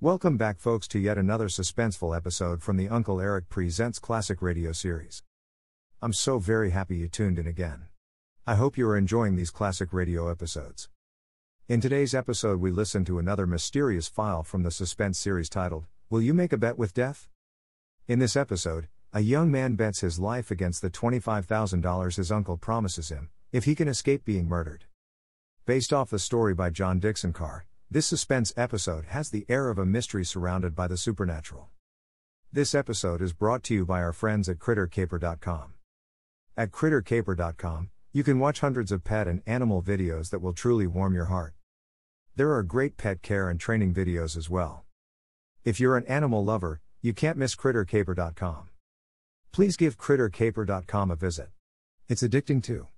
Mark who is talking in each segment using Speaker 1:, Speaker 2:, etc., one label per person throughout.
Speaker 1: Welcome back, folks, to yet another suspenseful episode from the Uncle Erich Presents Classic Radio series. I'm so very happy you tuned in again. I hope you are enjoying these classic radio episodes. In today's episode, we listen to another mysterious file from the Suspense series titled, Will You Make a Bet with Death? In this episode, a young man bets his life against the $25,000 his uncle promises him, if he can escape being murdered. Based off the story by John Dickson Carr, this suspense episode has the air of a mystery surrounded by the supernatural. This episode is brought to you by our friends at CritterCaper.com. At CritterCaper.com, you can watch hundreds of pet and animal videos that will truly warm your heart. There are great pet care and training videos as well. If you're an animal lover, you can't miss CritterCaper.com. Please give CritterCaper.com a visit. It's addicting too.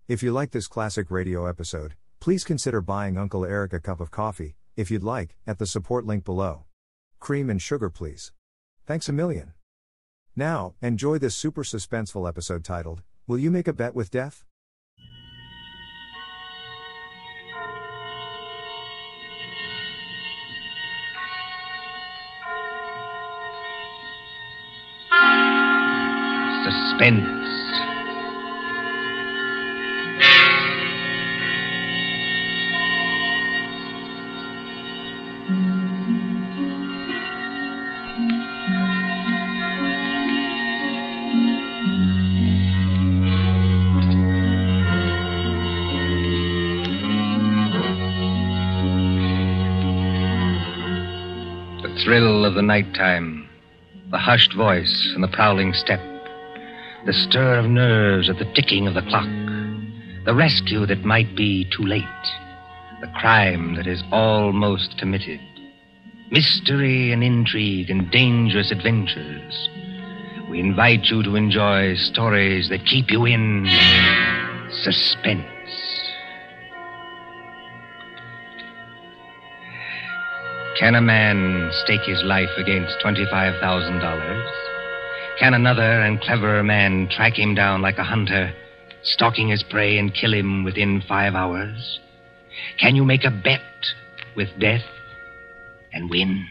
Speaker 1: If you like this classic radio episode, please consider buying Uncle Erich a cup of coffee, if you'd like, at the support link below. Cream and sugar, please. Thanks a million. Now, enjoy this super suspenseful episode titled, Will You Make a Bet with Death?
Speaker 2: Suspense. The thrill of the nighttime, the hushed voice and the prowling step, the stir of nerves at the ticking of the clock, the rescue that might be too late, the crime that is almost committed, mystery and intrigue and dangerous adventures. We invite you to enjoy stories that keep you in suspense. Can a man stake his life against $25,000? Can another and cleverer man track him down like a hunter, stalking his prey and kill him within 5 hours? Can you make a bet with death and win?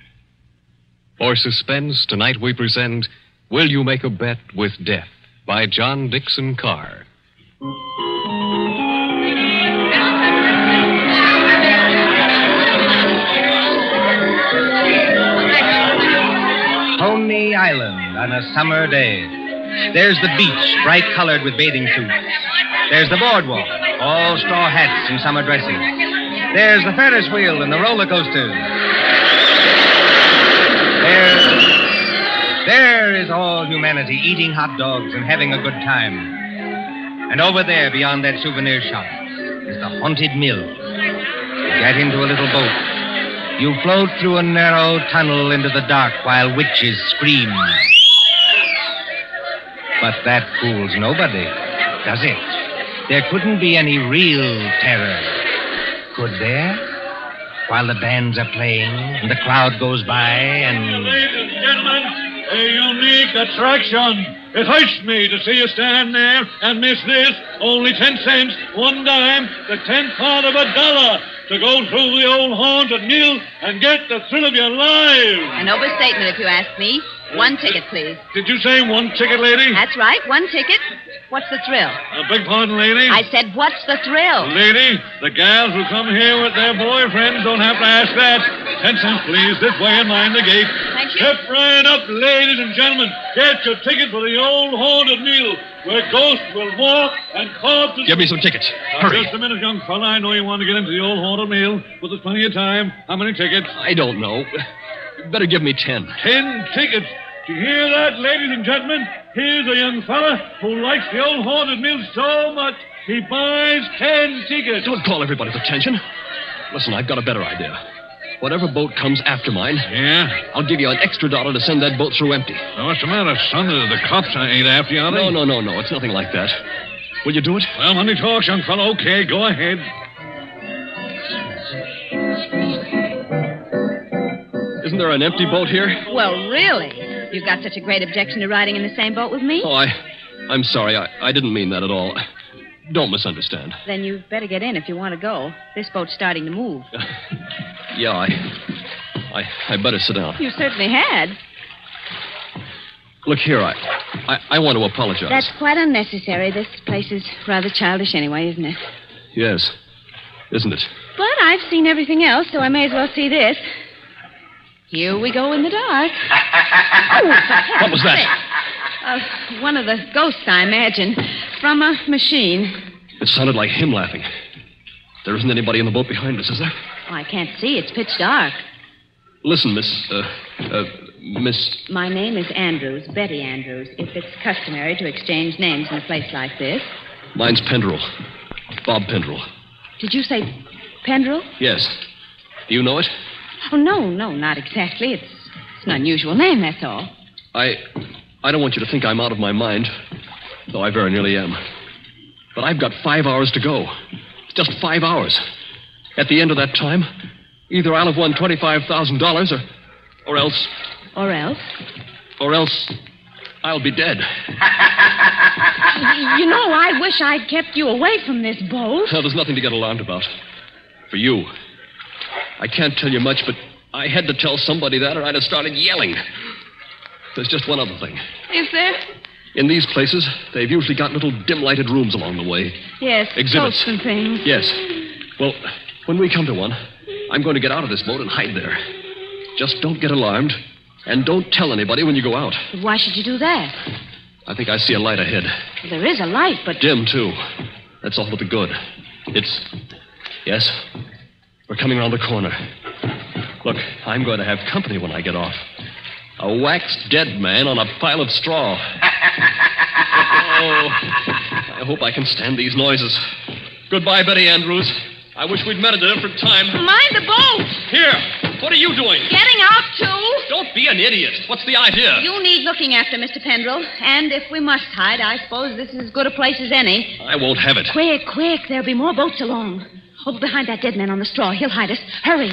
Speaker 3: For Suspense, tonight we present Will You Make a Bet with Death by John Dickson Carr.
Speaker 2: Coney Island on a summer day. There's the beach, bright colored with bathing suits. There's the boardwalk, all straw hats and summer dresses. There's the Ferris wheel and the roller coasters. There is all humanity eating hot dogs and having a good time. And over there, beyond that souvenir shop, is the haunted mill. You get into a little boat. You float through a narrow tunnel into the dark while witches scream. But that fools nobody, does it? There couldn't be any real terror, could there? While the bands are playing and the crowd goes by and...
Speaker 4: Ladies and gentlemen, a unique attraction. It hurts me to see you stand there and miss this. Only 10 cents, 1 dime, the 10th part of $1 to go through the old haunted mill and get the thrill of your lives.
Speaker 5: An overstatement, if you ask me. 1 ticket, please.
Speaker 4: Did you say 1 ticket, lady?
Speaker 5: That's right, 1 ticket. What's the thrill?
Speaker 4: Beg pardon, lady?
Speaker 5: I said, what's the thrill?
Speaker 4: Lady, the gals who come here with their boyfriends don't have to ask that. 10 cents, please. This way and mind the gate.
Speaker 5: Thank you.
Speaker 4: Step right up, ladies and gentlemen. Get your ticket for the old haunted mill, where ghosts will walk and corpses...
Speaker 3: Give me some tickets. Hurry.
Speaker 4: Just a minute, young fella. I know you want to get into the old haunted mill, but there's plenty of time. How many tickets?
Speaker 3: I don't know. Better give me 10.
Speaker 4: 10 tickets. Do you hear that, ladies and gentlemen? Here's a young fella who likes the old haunted mill so much, he buys 10 tickets.
Speaker 3: Don't call everybody's attention. Listen, I've got a better idea. Whatever boat comes after mine,
Speaker 4: Yeah?
Speaker 3: I'll give you an extra $1 to send that boat through empty.
Speaker 4: Now, what's the matter, son? The cops ain't after you, are they?
Speaker 3: No. It's nothing like that. Will you do it?
Speaker 4: Well, money talks, young fella. Okay, go ahead.
Speaker 3: Isn't there an empty boat here?
Speaker 5: Well, really? You've got such a great objection to riding in the same boat with me?
Speaker 3: Oh, I'm sorry. I didn't mean that at all. Don't misunderstand.
Speaker 5: Then you'd better get in if you want to go. This boat's starting to move.
Speaker 3: Yeah,
Speaker 6: I better sit down.
Speaker 5: You certainly had.
Speaker 6: Look here, I want to apologize.
Speaker 5: That's quite unnecessary. This place is rather childish anyway, isn't it?
Speaker 6: Yes, isn't it?
Speaker 5: But I've seen everything else, so I may as well see this. Here we go in the dark.
Speaker 6: What was that?
Speaker 5: One of the ghosts, I imagine, from a machine.
Speaker 6: It sounded like him laughing. There isn't anybody in the boat behind us, is there?
Speaker 5: Oh, I can't see. It's pitch dark.
Speaker 6: Listen, Miss...
Speaker 5: My name is Andrews, Betty Andrews, if it's customary to exchange names in a place like this.
Speaker 6: Mine's Pendrell. Bob Pendrell.
Speaker 5: Did you say Pendrell?
Speaker 6: Yes. Do you know it?
Speaker 5: Oh, no, not exactly. It's an unusual name, that's all.
Speaker 6: I don't want you to think I'm out of my mind, though I very nearly am. But I've got 5 hours to go. It's just 5 hours. At the end of that time, either I'll have won $25,000 or else...
Speaker 5: Or else?
Speaker 6: Or else I'll be dead.
Speaker 5: You know, I wish I'd kept you away from this boat.
Speaker 6: Well, there's nothing to get alarmed about. For you. I can't tell you much, but I had to tell somebody that or I'd have started yelling. There's just one other thing.
Speaker 5: Is there?
Speaker 6: In these places, they've usually got little dim-lighted rooms along the way.
Speaker 5: Yes,
Speaker 6: exhibits.
Speaker 5: Boats and things.
Speaker 6: Yes. Well, when we come to one, I'm going to get out of this boat and hide there. Just don't get alarmed, and don't tell anybody when you go out.
Speaker 5: But why should you do that?
Speaker 6: I think I see a light ahead.
Speaker 5: Well, there is a light, but...
Speaker 6: Dim, too. That's all but the good. It's... Yes? We're coming around the corner. Look, I'm going to have company when I get off. A waxed dead man on a pile of straw. Oh, I hope I can stand these noises. Goodbye, Betty Andrews. I wish we'd met at a different time.
Speaker 5: Mind the boat!
Speaker 6: Here, what are you doing?
Speaker 5: Getting out, too?
Speaker 6: Don't be an idiot. What's the idea?
Speaker 5: You need looking after, Mr. Pendrell. And if we must hide, I suppose this is as good a place as any.
Speaker 6: I won't have it.
Speaker 5: Quick. There'll be more boats along. Over behind that dead man on the straw. He'll hide us. Hurry.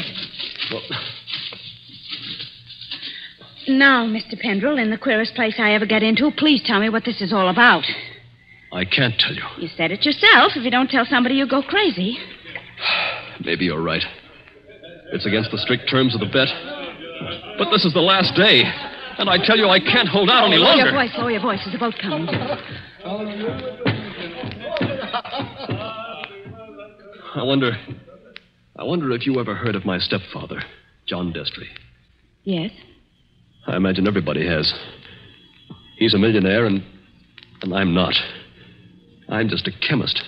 Speaker 6: Well...
Speaker 5: Now, Mr. Pendrell, in the queerest place I ever get into, please tell me what this is all about.
Speaker 6: I can't tell you.
Speaker 5: You said it yourself. If you don't tell somebody, you'll go crazy.
Speaker 6: Maybe you're right. It's against the strict terms of the bet. But this is the last day. And I tell you, I can't hold out any longer.
Speaker 5: Lower your voice. There's a boat coming.
Speaker 6: I wonder if you ever heard of my stepfather, John Destry.
Speaker 5: Yes.
Speaker 6: I imagine everybody has. He's a millionaire, and I'm not. I'm just a chemist.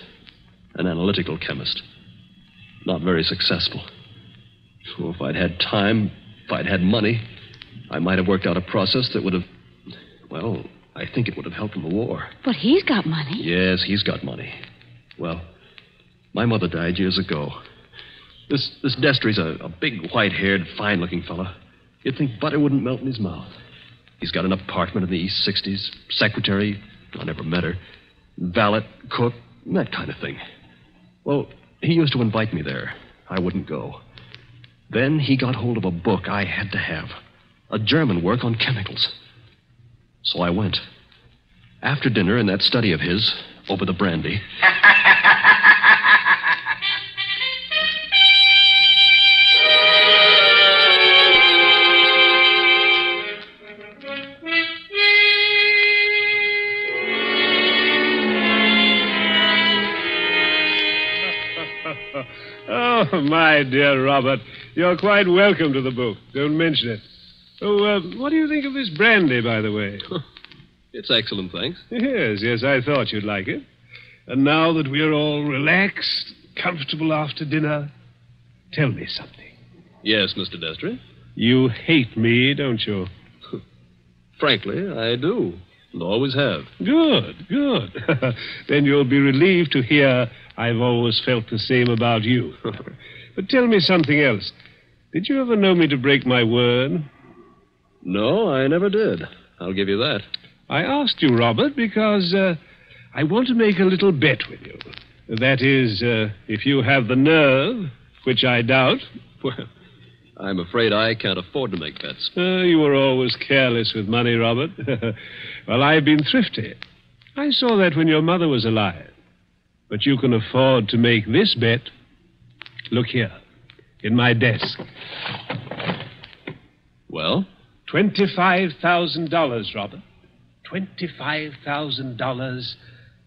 Speaker 6: An analytical chemist. Not very successful. So if I'd had time, if I'd had money, I might have worked out a process that would have... Well, I think it would have helped in the war.
Speaker 5: But he's got money.
Speaker 6: Yes, he's got money. Well, my mother died years ago. This Destry's a big, white-haired, fine-looking fella. You'd think butter wouldn't melt in his mouth. He's got an apartment in the East 60s, secretary, I never met her, valet, cook, that kind of thing. Well, he used to invite me there. I wouldn't go. Then he got hold of a book I had to have, a German work on chemicals. So I went. After dinner in that study of his, over the brandy...
Speaker 7: Oh, my dear Robert, you're quite welcome to the book. Don't mention it. Oh, what do you think of this brandy, by the way?
Speaker 6: It's excellent, thanks.
Speaker 7: Yes, I thought you'd like it. And now that we're all relaxed, comfortable after dinner, tell me something.
Speaker 6: Yes, Mr. Destry?
Speaker 7: You hate me, don't you?
Speaker 6: Frankly, I do. And always have.
Speaker 7: Good. Then you'll be relieved to hear I've always felt the same about you. But tell me something else. Did you ever know me to break my word?
Speaker 6: No, I never did. I'll give you that.
Speaker 7: I asked you, Robert, because I want to make a little bet with you. That is, if you have the nerve, which I doubt.
Speaker 6: Well, I'm afraid I can't afford to make bets.
Speaker 7: You were always careless with money, Robert. Well, I've been thrifty. I saw that when your mother was alive. But you can afford to make this bet. Look here, in my desk. $25,000, Robert. $25,000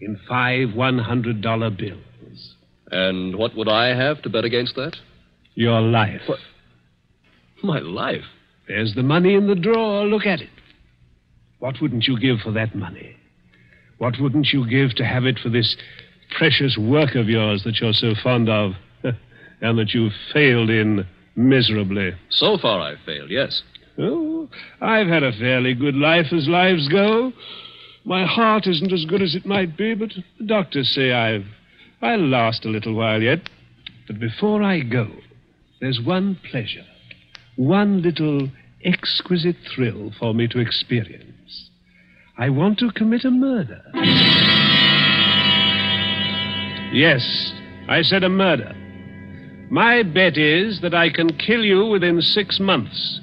Speaker 7: in 5 $100 bills.
Speaker 6: And what would I have to bet against that?
Speaker 7: Your life.
Speaker 6: What? My life?
Speaker 7: There's the money in the drawer. Look at it. What wouldn't you give for that money? What wouldn't you give to have it for this precious work of yours that you're so fond of and that you've failed in miserably?
Speaker 6: So far I've failed, yes.
Speaker 7: Oh, I've had a fairly good life as lives go. My heart isn't as good as it might be, but the doctors say I'll last a little while yet. But before I go, there's one pleasure, one little exquisite thrill for me to experience. I want to commit a murder. Yes, I said a murder. My bet is that I can kill you within 6 months,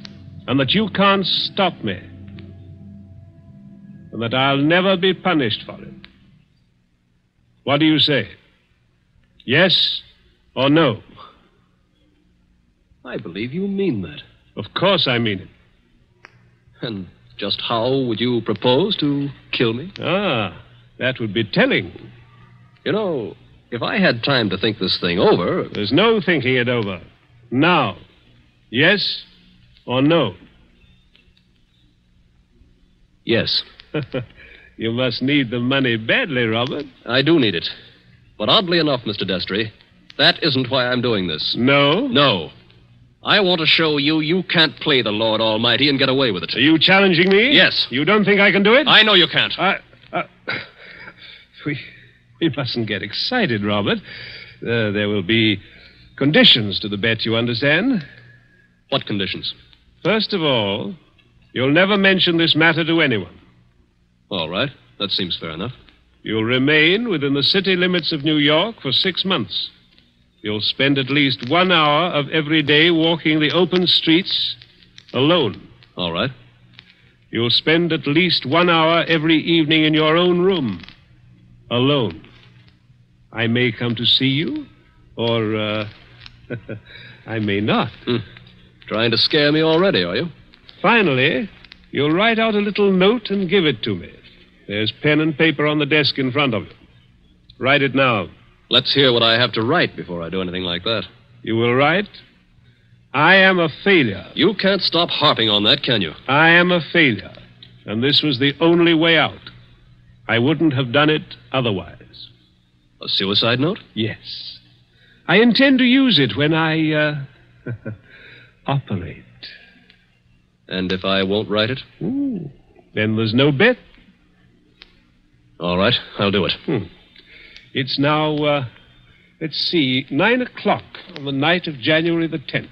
Speaker 7: and that you can't stop me, and that I'll never be punished for it. What do you say? Yes or no?
Speaker 6: I believe you mean that.
Speaker 7: Of course I mean it.
Speaker 6: And just how would you propose to kill me?
Speaker 7: That would be telling.
Speaker 6: You know, if I had time to think this thing over...
Speaker 7: There's no thinking it over. Now. Yes or no?
Speaker 6: Yes.
Speaker 7: You must need the money badly, Robert.
Speaker 6: I do need it. But oddly enough, Mr. Destry, that isn't why I'm doing this.
Speaker 7: No?
Speaker 6: No. I want to show you can't play the Lord Almighty and get away with it.
Speaker 7: Are you challenging me?
Speaker 6: Yes.
Speaker 7: You don't think I can do it?
Speaker 6: I know you can't.
Speaker 7: We mustn't get excited, Robert. There will be conditions to the bet, you understand?
Speaker 6: What conditions?
Speaker 7: First of all, you'll never mention this matter to anyone.
Speaker 6: All right. That seems fair enough.
Speaker 7: You'll remain within the city limits of New York for 6 months. You'll spend at least 1 hour of every day walking the open streets alone.
Speaker 6: All right.
Speaker 7: You'll spend at least 1 hour every evening in your own room alone. I may come to see you, or I may not.
Speaker 6: Trying to scare me already, are you?
Speaker 7: Finally, you'll write out a little note and give it to me. There's pen and paper on the desk in front of you. Write it now.
Speaker 6: Let's hear what I have to write before I do anything like that.
Speaker 7: You will write, I am a failure.
Speaker 6: You can't stop harping on that, can you?
Speaker 7: I am a failure, and this was the only way out. I wouldn't have done it otherwise.
Speaker 6: A suicide note?
Speaker 7: Yes. I intend to use it when I, operate.
Speaker 6: And if I won't write it?
Speaker 7: Then there's no bet.
Speaker 6: All right, I'll do it.
Speaker 7: It's now, let's see, 9 o'clock on the night of January the 10th.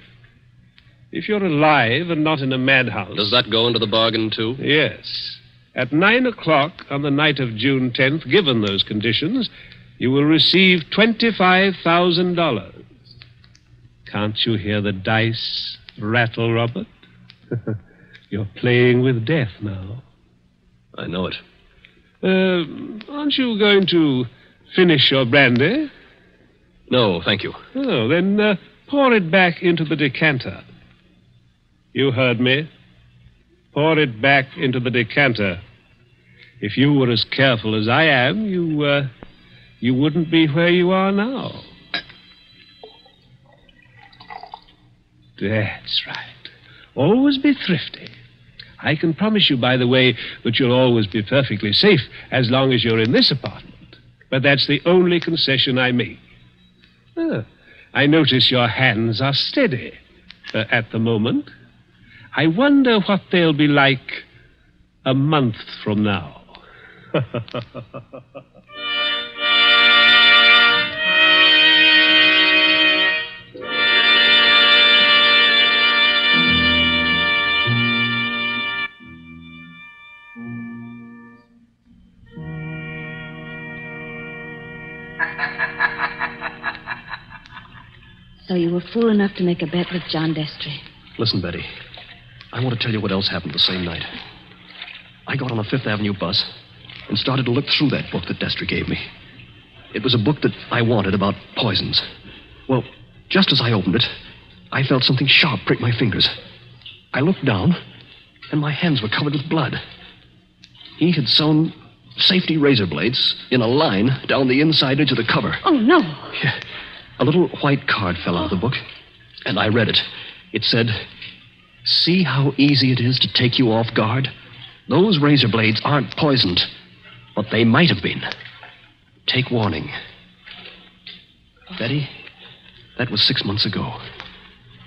Speaker 7: If you're alive and not in a madhouse...
Speaker 6: Does that go into the bargain, too?
Speaker 7: Yes. At 9 o'clock on the night of June 10th, given those conditions, you will receive $25,000. Can't you hear the dice rattle, Robert? You're playing with death now.
Speaker 6: I know it.
Speaker 7: Aren't you going to finish your brandy?
Speaker 6: No, thank you.
Speaker 7: Oh, then pour it back into the decanter. You heard me. Pour it back into the decanter. If you were as careful as I am, you wouldn't be where you are now. That's right. Always be thrifty. I can promise you, by the way, that you'll always be perfectly safe as long as you're in this apartment. But that's the only concession I make. I notice your hands are steady at the moment. I wonder what they'll be like a month from now.
Speaker 5: So you were fool enough to make a bet with John Destry.
Speaker 6: Listen, Betty. I want to tell you what else happened the same night. I got on a Fifth Avenue bus and started to look through that book that Destry gave me. It was a book that I wanted about poisons. Well, just as I opened it, I felt something sharp prick my fingers. I looked down, and my hands were covered with blood. He had sewn safety razor blades in a line down the inside edge of the cover.
Speaker 5: Oh, no.
Speaker 6: Yeah. A little white card fell out of the book, and I read it. It said, "See how easy it is to take you off guard? Those razor blades aren't poisoned, but they might have been. Take warning." Betty, that was 6 months ago.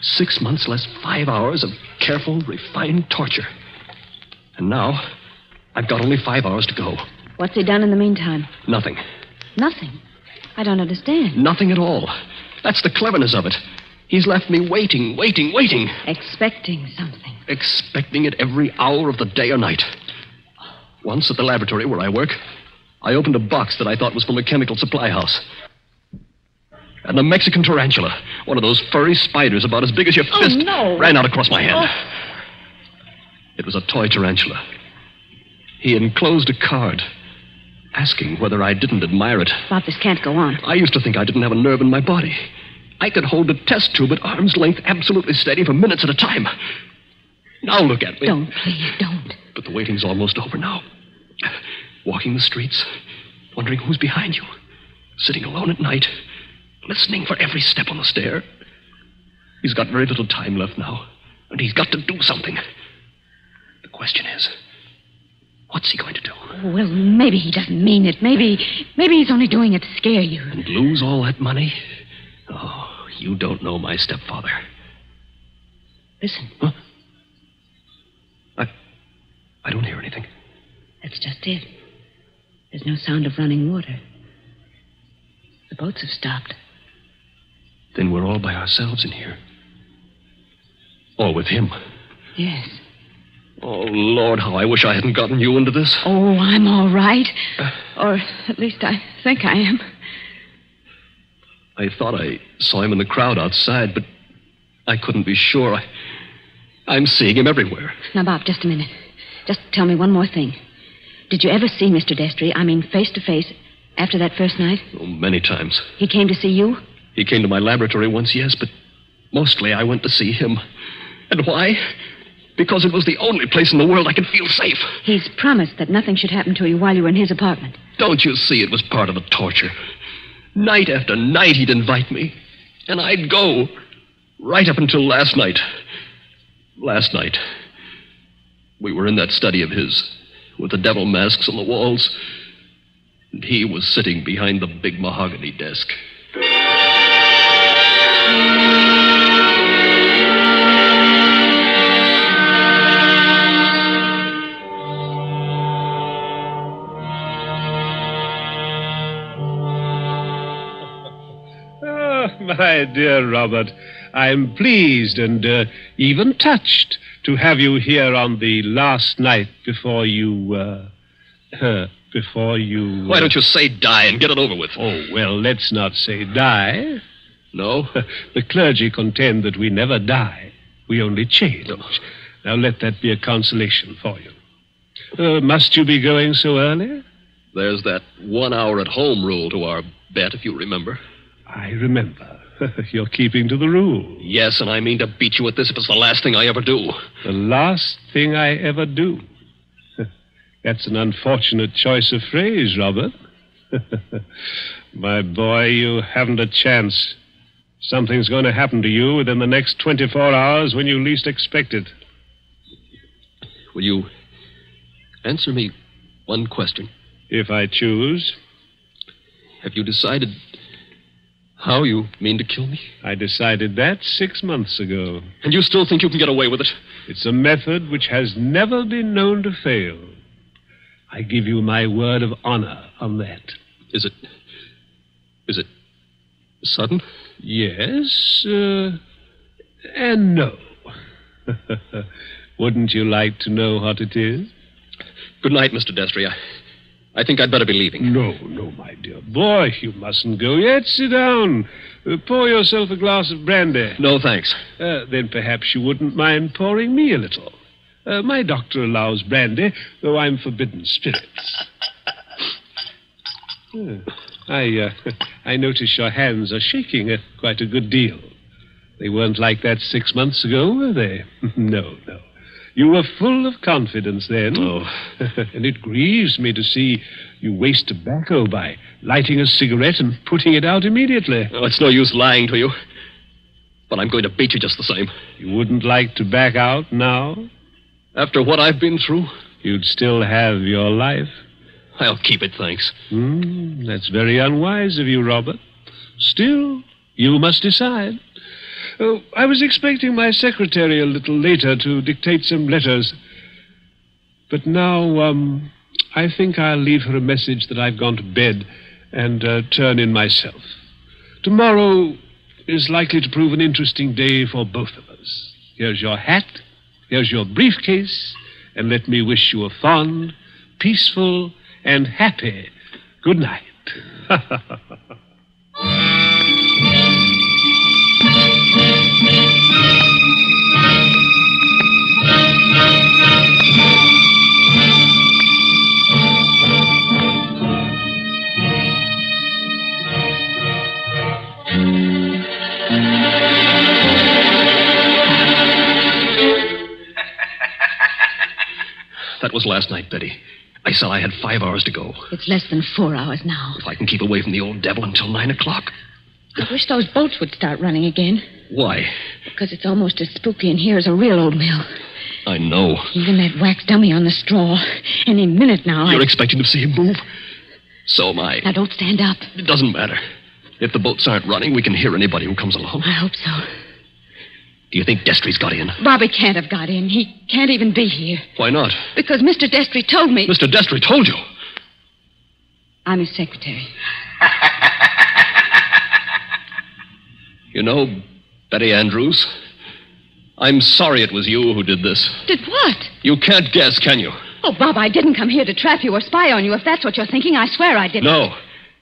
Speaker 6: 6 months less 5 hours of careful, refined torture. And now, I've got only 5 hours to go.
Speaker 5: What's he done in the meantime?
Speaker 6: Nothing.
Speaker 5: Nothing. I don't understand.
Speaker 6: Nothing at all. That's the cleverness of it. He's left me waiting.
Speaker 5: Expecting something.
Speaker 6: Expecting it every hour of the day or night. Once at the laboratory where I work, I opened a box that I thought was from a chemical supply house. And a Mexican tarantula, one of those furry spiders about as big as your fist, ran out across my hand. It was a toy tarantula. He enclosed a card asking whether I didn't admire it.
Speaker 5: Bob, this can't go on.
Speaker 6: I used to think I didn't have a nerve in my body. I could hold a test tube at arm's length absolutely steady for minutes at a time. Now look at me.
Speaker 5: Don't, please, don't.
Speaker 6: But the waiting's almost over now. Walking the streets, wondering who's behind you. Sitting alone at night, listening for every step on the stair. He's got very little time left now, and he's got to do something. The question is, what's he going to do?
Speaker 5: Well, maybe he doesn't mean it. Maybe he's only doing it to scare you.
Speaker 6: And lose all that money? Oh, you don't know my stepfather.
Speaker 5: Listen.
Speaker 6: Huh? I don't hear anything.
Speaker 5: That's just it. There's no sound of running water. The boats have stopped.
Speaker 6: Then we're all by ourselves in here. All with him.
Speaker 5: Yes.
Speaker 6: Oh, Lord, how I wish I hadn't gotten you into this.
Speaker 5: Oh, I'm all right. Or at least I think I am.
Speaker 6: I thought I saw him in the crowd outside, but I couldn't be sure. I'm seeing him everywhere.
Speaker 5: Now, Bob, just a minute. Just tell me one more thing. Did you ever see Mr. Destry, face to face, after that first night?
Speaker 6: Oh, many times.
Speaker 5: He came to see you?
Speaker 6: He came to my laboratory once, yes, but mostly I went to see him. And why? Because it was the only place in the world I could feel safe.
Speaker 5: He's promised that nothing should happen to you while you were in his apartment.
Speaker 6: Don't you see it was part of the torture? Night after night he'd invite me, and I'd go, right up until last night. Last night, we were in that study of his, with the devil masks on the walls, and he was sitting behind the big mahogany desk.
Speaker 7: My dear Robert, I'm pleased and even touched to have you here on the last night before you...
Speaker 6: Why don't you say die and get it over with?
Speaker 7: Oh, well, let's not say die.
Speaker 6: No?
Speaker 7: The clergy contend that we never die. We only change.
Speaker 6: No.
Speaker 7: Now, let that be a consolation for you. Must you be going so early?
Speaker 6: There's that 1 hour at home rule to our bet, if you remember.
Speaker 7: I remember. You're keeping to the rule.
Speaker 6: Yes, and I mean to beat you at this if it's the last thing I ever do.
Speaker 7: The last thing I ever do. That's an unfortunate choice of phrase, Robert. My boy, you haven't a chance. Something's going to happen to you within the next 24 hours when you least expect it.
Speaker 6: Will you answer me one question?
Speaker 7: If I choose.
Speaker 6: Have you decided how you mean to kill me?
Speaker 7: I decided that 6 months ago.
Speaker 6: And you still think you can get away with it?
Speaker 7: It's a method which has never been known to fail. I give you my word of honor on that.
Speaker 6: Is it sudden?
Speaker 7: Yes, and no. Wouldn't you like to know what it is?
Speaker 6: Good night, Mr. Destry. I think I'd better be leaving.
Speaker 7: No, my dear boy, you mustn't go yet. Sit down. Pour yourself a glass of brandy.
Speaker 6: No, thanks.
Speaker 7: Then perhaps you wouldn't mind pouring me a little. My doctor allows brandy, though I'm forbidden spirits. I notice your hands are shaking quite a good deal. They weren't like that 6 months ago, were they? No. You were full of confidence then.
Speaker 6: Oh.
Speaker 7: And it grieves me to see you waste tobacco by lighting a cigarette and putting it out immediately.
Speaker 6: Oh, it's no use lying to you. But I'm going to beat you just the same.
Speaker 7: You wouldn't like to back out now?
Speaker 6: After what I've been through,
Speaker 7: You'd still have your life?
Speaker 6: I'll keep it, thanks.
Speaker 7: That's very unwise of you, Robert. Still, you must decide. Oh, I was expecting my secretary a little later to dictate some letters. But now, I think I'll leave her a message that I've gone to bed and turn in myself. Tomorrow is likely to prove an interesting day for both of us. Here's your hat, here's your briefcase, and let me wish you a fond, peaceful, and happy good night.
Speaker 6: That was last night, Betty. I said I had 5 hours to go.
Speaker 5: It's less than 4 hours now.
Speaker 6: If I can keep away from the old devil until 9 o'clock.
Speaker 5: I wish those boats would start running again.
Speaker 6: Why?
Speaker 5: Because it's almost as spooky in here as a real old mill.
Speaker 6: I know.
Speaker 5: Even that wax dummy on the straw. Any minute now.
Speaker 6: You're expecting to see him move? So am I.
Speaker 5: Now, don't stand up.
Speaker 6: It doesn't matter. If the boats aren't running, we can hear anybody who comes along.
Speaker 5: I hope so.
Speaker 6: Do you think Destry's got in?
Speaker 5: Bobby can't have got in. He can't even be here.
Speaker 6: Why not?
Speaker 5: Because Mr. Destry told me...
Speaker 6: Mr. Destry told you.
Speaker 5: I'm his secretary.
Speaker 6: You know, Betty Andrews, I'm sorry it was you who did this.
Speaker 5: Did what?
Speaker 6: You can't guess, can you?
Speaker 5: Oh, Bob, I didn't come here to trap you or spy on you. If that's what you're thinking, I swear I didn't.
Speaker 6: No.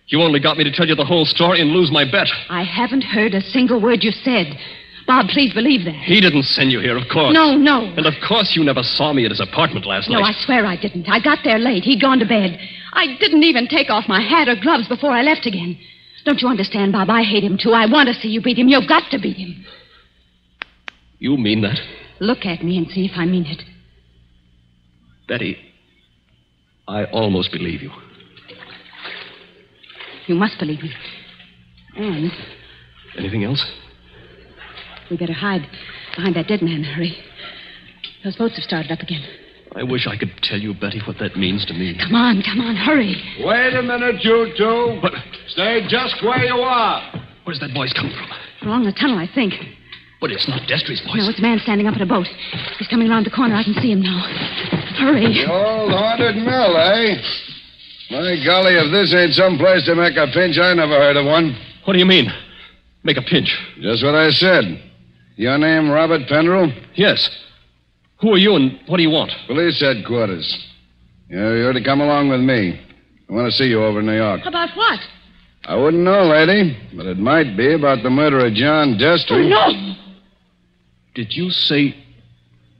Speaker 6: You only got me to tell you the whole story and lose my bet.
Speaker 5: I haven't heard a single word you said. Bob, please believe that.
Speaker 6: He didn't send you here, of course.
Speaker 5: No.
Speaker 6: And of course you never saw me at his apartment last night.
Speaker 5: No, I swear I didn't. I got there late. He'd gone to bed. I didn't even take off my hat or gloves before I left again. Don't you understand, Bob? I hate him, too. I want to see you beat him. You've got to beat him.
Speaker 6: You mean that?
Speaker 5: Look at me and see if I mean it.
Speaker 6: Betty, I almost believe you.
Speaker 5: You must believe me. And
Speaker 6: Anything else?
Speaker 5: we better hide behind that dead man in a hurry. Those boats have started up again.
Speaker 6: I wish I could tell you, Betty, what that means to me.
Speaker 5: Come on, hurry.
Speaker 8: Wait a minute, you two.
Speaker 6: What?
Speaker 8: Stay just where you are.
Speaker 6: Where's that voice coming from?
Speaker 5: Along the tunnel, I think.
Speaker 6: But it's not Destry's voice.
Speaker 5: No, it's a man standing up at a boat. He's coming around the corner. I can see him now. Hurry.
Speaker 8: The old haunted mill, eh? My golly, if this ain't some place to make a pinch, I never heard of one.
Speaker 6: What do you mean? Make a pinch?
Speaker 8: Just what I said. Your name, Robert Penderell?
Speaker 6: Yes. Who are you and what do you want?
Speaker 8: Police headquarters. You're to come along with me. I want to see you over in New York.
Speaker 5: About what?
Speaker 8: I wouldn't know, lady, but it might be about the murder of John Destry.
Speaker 5: Oh, no.
Speaker 6: Did you say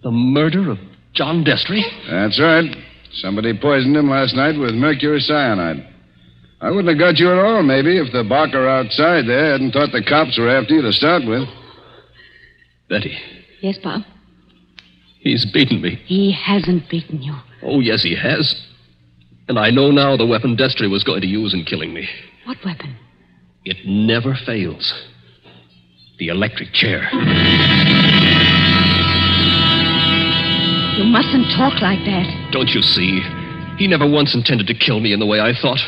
Speaker 6: the murder of John Destry?
Speaker 8: That's right. Somebody poisoned him last night with mercury cyanide. I wouldn't have got you at all, maybe, if the barker outside there hadn't thought the cops were after you to start with.
Speaker 6: Betty,
Speaker 5: Yes, Bob?
Speaker 6: he's beaten me.
Speaker 5: He hasn't beaten you.
Speaker 6: Oh, yes, he has. And I know now the weapon Destry was going to use in killing me.
Speaker 5: What weapon?
Speaker 6: It never fails. The electric chair.
Speaker 5: You mustn't talk like that.
Speaker 6: Don't you see? He never once intended to kill me in the way I thought.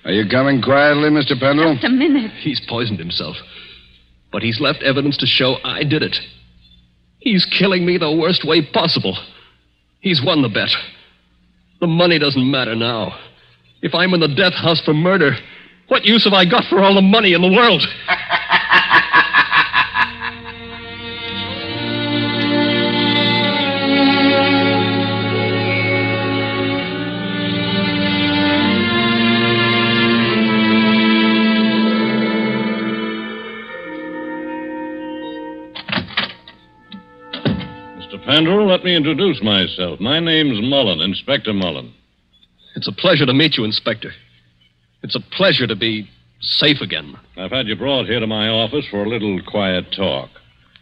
Speaker 8: Are you coming quietly, Mr. Penderell?
Speaker 5: Just a minute.
Speaker 6: He's poisoned himself. But he's left evidence to show I did it. He's killing me the worst way possible. He's won the bet. The money doesn't matter now. If I'm in the death house for murder, what use have I got for all the money in the world?
Speaker 4: Penderell, let me introduce myself. My name's Mullen, Inspector Mullen.
Speaker 6: It's a pleasure to meet you, Inspector. It's a pleasure to be safe again.
Speaker 4: I've had you brought here to my office for a little quiet talk.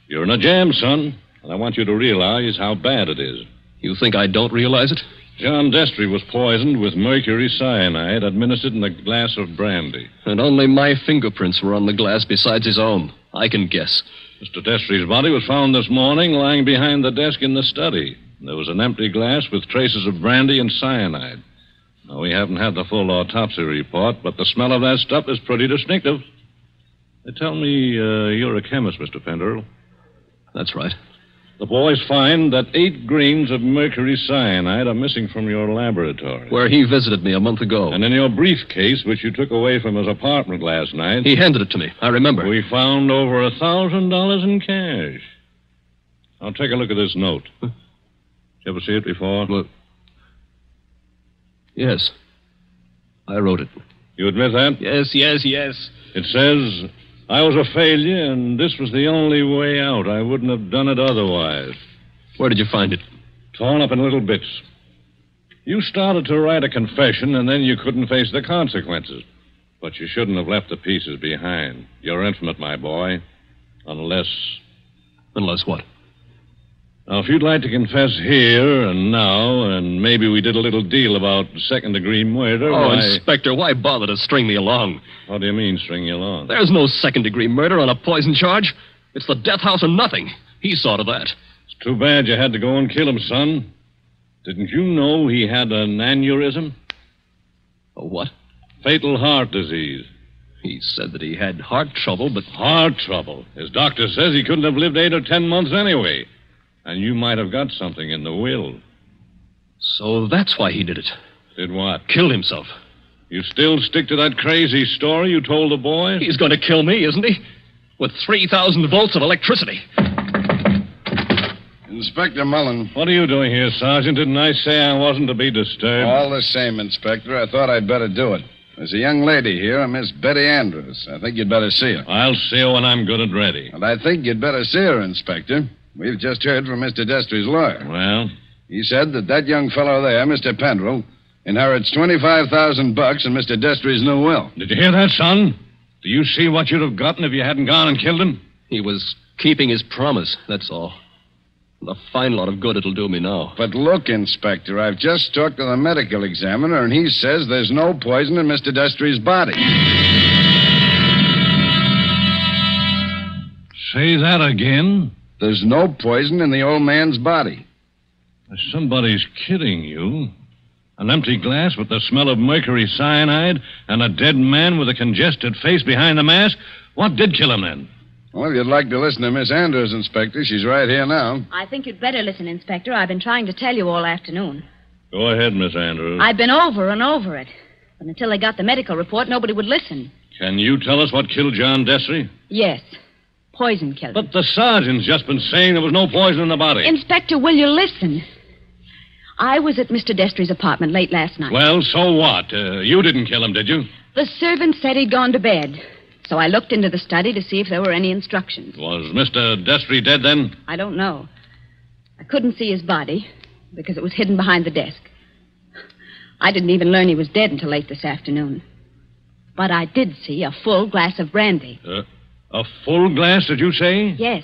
Speaker 4: You're in a jam, son, and I want you to realize how bad it is.
Speaker 6: You think I don't realize it?
Speaker 4: John Destry was poisoned with mercury cyanide administered in a glass of brandy.
Speaker 6: And only my fingerprints were on the glass besides his own. I can guess.
Speaker 4: Mr. Destry's body was found this morning lying behind the desk in the study. There was an empty glass with traces of brandy and cyanide. Now, we haven't had the full autopsy report, but the smell of that stuff is pretty distinctive. They tell me you're a chemist, Mr. Penderell.
Speaker 6: That's right.
Speaker 4: The boys find that 8 grains of mercury cyanide are missing from your laboratory.
Speaker 6: Where he visited me a month ago.
Speaker 4: And in your briefcase, which you took away from his apartment last night...
Speaker 6: He handed it to me. I remember.
Speaker 4: We found over $1,000 in cash. Now, take a look at this note. Did you ever see it before?
Speaker 6: Well, yes. I wrote it.
Speaker 4: You admit that?
Speaker 6: Yes.
Speaker 4: It says, I was a failure, and this was the only way out. I wouldn't have done it otherwise.
Speaker 6: Where did you find it?
Speaker 4: Torn up in little bits. You started to write a confession, and then you couldn't face the consequences. But you shouldn't have left the pieces behind. You're infinite, my boy. Unless...
Speaker 6: Unless what?
Speaker 4: Now, if you'd like to confess here and now, and maybe we did a little deal about second-degree murder...
Speaker 6: Oh, Inspector, why bother to string me along?
Speaker 4: What do you mean, string you along?
Speaker 6: There's no second-degree murder on a poison charge. It's the death house or nothing. He saw to that.
Speaker 4: It's too bad you had to go and kill him, son. Didn't you know he had an aneurysm?
Speaker 6: A what?
Speaker 4: Fatal heart disease.
Speaker 6: He said that he had heart trouble, but...
Speaker 4: Heart trouble? His doctor says he couldn't have lived 8 or 10 months anyway. And you might have got something in the will.
Speaker 6: So that's why he did it.
Speaker 4: Did what?
Speaker 6: Killed himself.
Speaker 4: You still stick to that crazy story you told the boy?
Speaker 6: He's going to kill me, isn't he? With 3,000 volts of electricity.
Speaker 8: Inspector Mullen.
Speaker 4: What are you doing here, Sergeant? Didn't I say I wasn't to be disturbed?
Speaker 8: All the same, Inspector, I thought I'd better do it. There's a young lady here, a Miss Betty Andrews. I think you'd better see her.
Speaker 4: I'll see her when I'm good and ready.
Speaker 8: And I think you'd better see her, Inspector. We've just heard from Mr. Destry's lawyer.
Speaker 4: Well?
Speaker 8: He said that young fellow there, Mr. Penderell, inherits $25,000 in Mr. Destry's new will.
Speaker 4: Did you hear that, son? Do you see what you'd have gotten if you hadn't gone and killed him?
Speaker 6: He was keeping his promise, that's all. And a fine lot of good it'll do me now.
Speaker 8: But look, Inspector, I've just talked to the medical examiner, and he says there's no poison in Mr. Destry's body.
Speaker 4: Say that again?
Speaker 8: There's no poison in the old man's body.
Speaker 4: Somebody's kidding you. An empty glass with the smell of mercury cyanide and a dead man with a congested face behind the mask? What did kill him then?
Speaker 8: Well, if you'd like to listen to Miss Andrews, Inspector, she's right here now.
Speaker 5: I think you'd better listen, Inspector. I've been trying to tell you all afternoon.
Speaker 4: Go ahead, Miss Andrews.
Speaker 5: I've been over and over it. But until they got the medical report, nobody would listen.
Speaker 4: Can you tell us what killed John Destry?
Speaker 5: Yes. Poison killed him.
Speaker 4: But the sergeant's just been saying there was no poison in the body.
Speaker 5: Inspector, will you listen? I was at Mr. Destry's apartment late last night.
Speaker 4: Well, so what? You didn't kill him, did you?
Speaker 5: The servant said he'd gone to bed. So I looked into the study to see if there were any instructions.
Speaker 4: Was Mr. Destry dead then?
Speaker 5: I don't know. I couldn't see his body because it was hidden behind the desk. I didn't even learn he was dead until late this afternoon. But I did see a full glass of brandy.
Speaker 4: A full glass, did you say?
Speaker 5: Yes.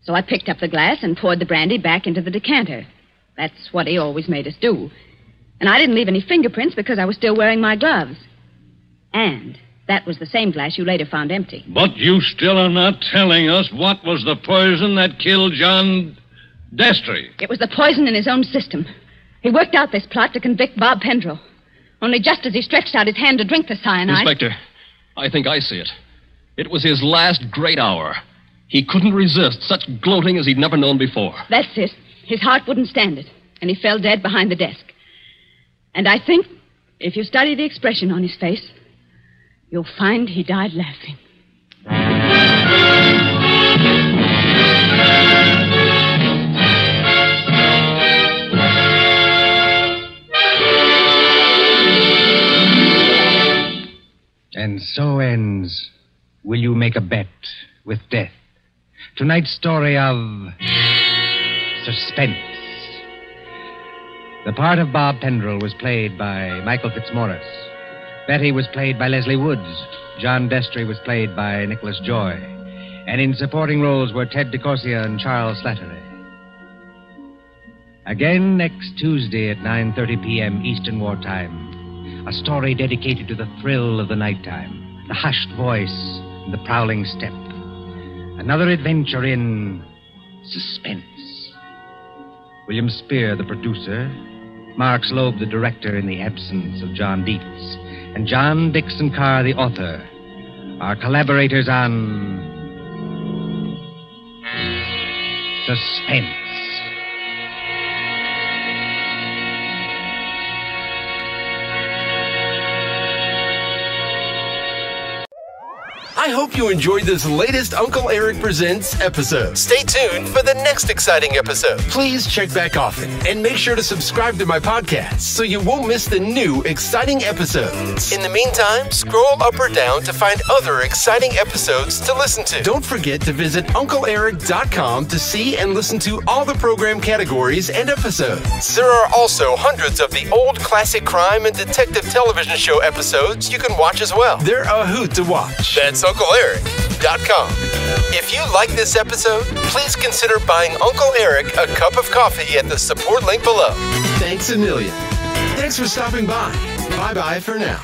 Speaker 5: So I picked up the glass and poured the brandy back into the decanter. That's what he always made us do. And I didn't leave any fingerprints because I was still wearing my gloves. And that was the same glass you later found empty.
Speaker 4: But you still are not telling us what was the poison that killed John Destry.
Speaker 5: It was the poison in his own system. He worked out this plot to convict Bob Pendrell. Only just as he stretched out his hand to drink the cyanide...
Speaker 6: Inspector, I think I see it. It was his last great hour. He couldn't resist such gloating as he'd never known before.
Speaker 5: That's it. His heart wouldn't stand it, and he fell dead behind the desk. And I think, if you study the expression on his face, you'll find he died laughing.
Speaker 2: And so ends Will You Make a Bet with Death? Tonight's story of Suspense. The part of Bob Pendrell was played by Michael Fitzmaurice. Betty was played by Leslie Woods. John Destry was played by Nicholas Joy. And in supporting roles were Ted DeCorsia and Charles Slattery. Again next Tuesday at 9:30 p.m. Eastern Wartime. A story dedicated to the thrill of the nighttime, the hushed voice, and the prowling step. Another adventure in Suspense. William Spear, the producer, Mark Slobe, the director in the absence of John Dietz, and John Dickson Carr, the author, are collaborators on Suspense.
Speaker 9: I hope you enjoyed this latest Uncle Eric Presents episode. Stay tuned for the next exciting episode. Please check back often and make sure to subscribe to my podcast so you won't miss the new exciting episodes. In the meantime, scroll up or down to find other exciting episodes to listen to. Don't forget to visit UncleEric.com to see and listen to all the program categories and episodes. There are also hundreds of the old classic crime and detective television show episodes you can watch as well. They're a hoot to watch. That's UncleEric.com. If you like this episode, please consider buying Uncle Eric a cup of coffee at the support link below. Thanks a million. Thanks for stopping by. Bye-bye for now.